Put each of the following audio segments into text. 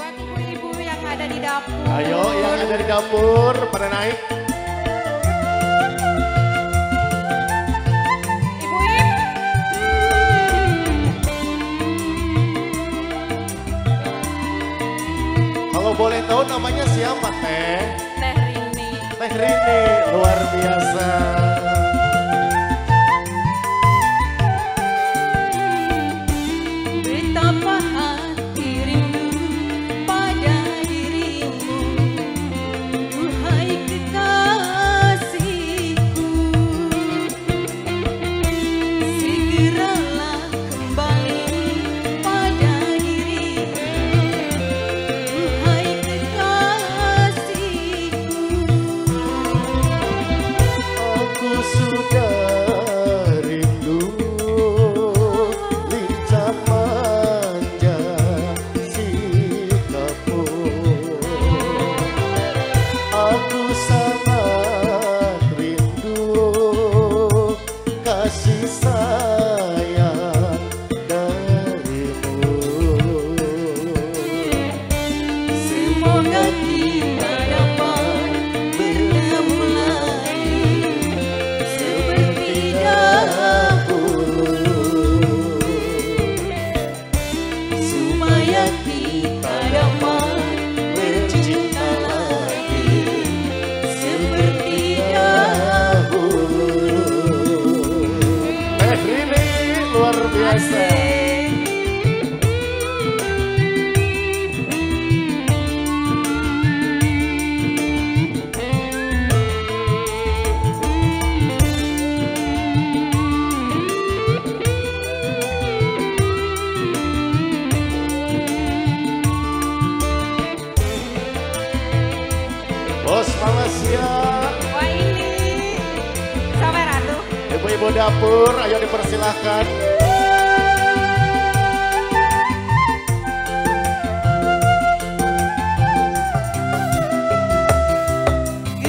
Buat ibu-ibu yang ada di dapur. Ayo yang ada di dapur pada naik. Kalau boleh tahu namanya siapa Teh? Teh Rini. Teh Rini, luar biasa. Betapa hati rindu pada dirimu, duhai kekasihku. Segeralah kembali pada dirimu, duhai kekasihku. Aku sudah rindu lincah manja sikapmu. Aku sangat rindu kasih sayang darimu. Semoga kita dapat bertemu lagi seperti dahulu, supaya kita dapat bercinta lagi seperti dahulu. Teh Rini luar biasa. Bos Malaysia, Wah ini sabar atuh. ibu-ibu dapur, ayo dipersilahkan.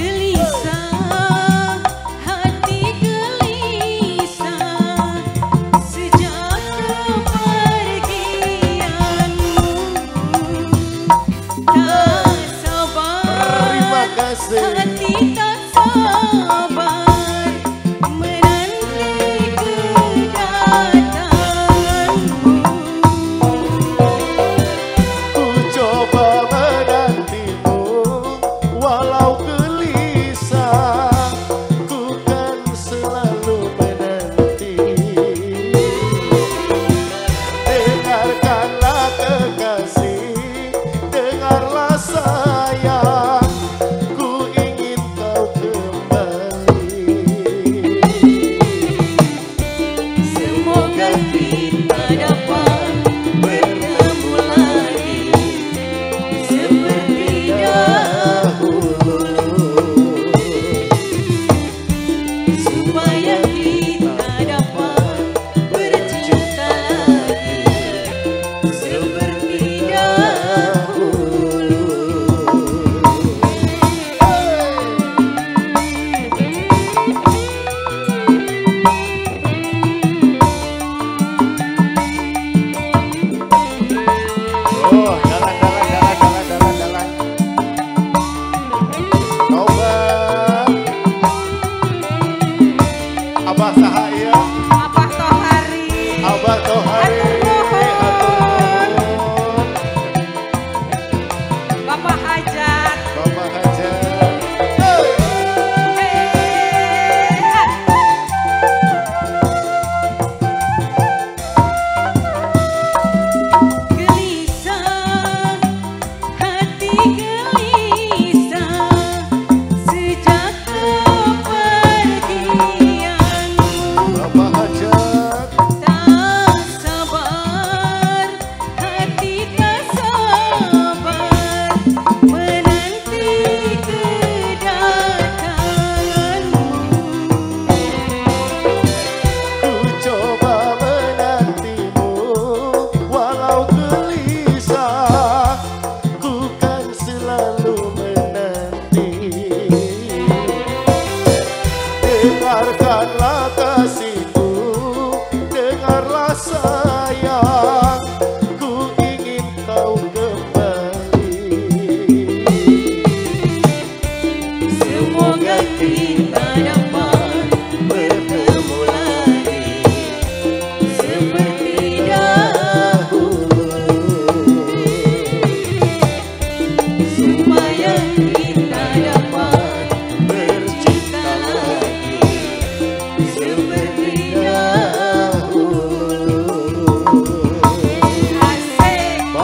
Gelisah, hati gelisah sejak kepergianmu. Tak sabar, Terima kasih. hati tak sabar menanti kedatanganmu. Ku coba menantimu, walau gelisah, ku kan selalu menanti. Dengarkanlah kekasih, dengarlah sayang, ku ingin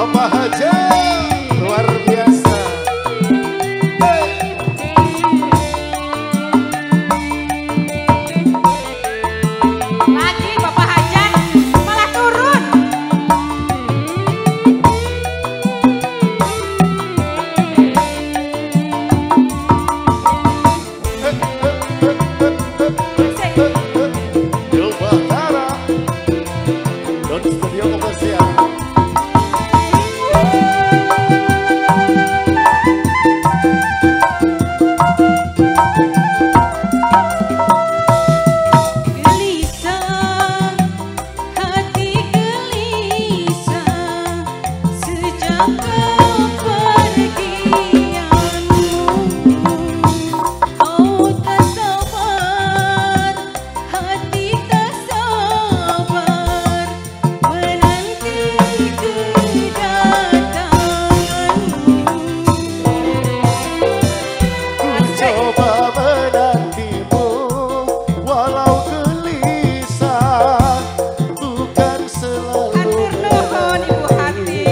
Bapak Haja luar biasa. Lagi Bapak Hajan malah turun. Coba Tara Don Studio Komersial. Gelisah, hati gelisah sejak kepergianmu. Oh tak sabar, hati tak sabar menanti kedatanganmu. Coba menantimu walau gelisah, bukan selalu Hatur nuhun Ibu Hati.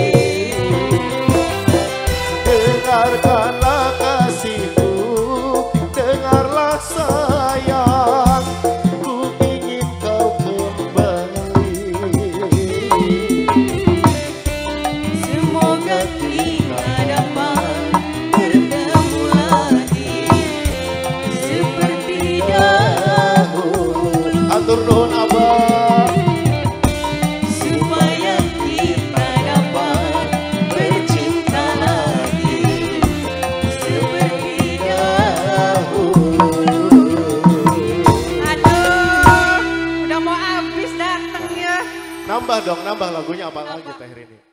dengarkanlah kasihku, dengarlah sayang, ku ingin kau kembali. Semoga kita dapat bertemu lagi seperti dahulu, Atur nuhun Abah. supaya kita dapat bercinta lagi seperti dahulu. Aduh, udah mau habis datang ya. Nambah dong, nambah lagunya apa lagi Teh Rini?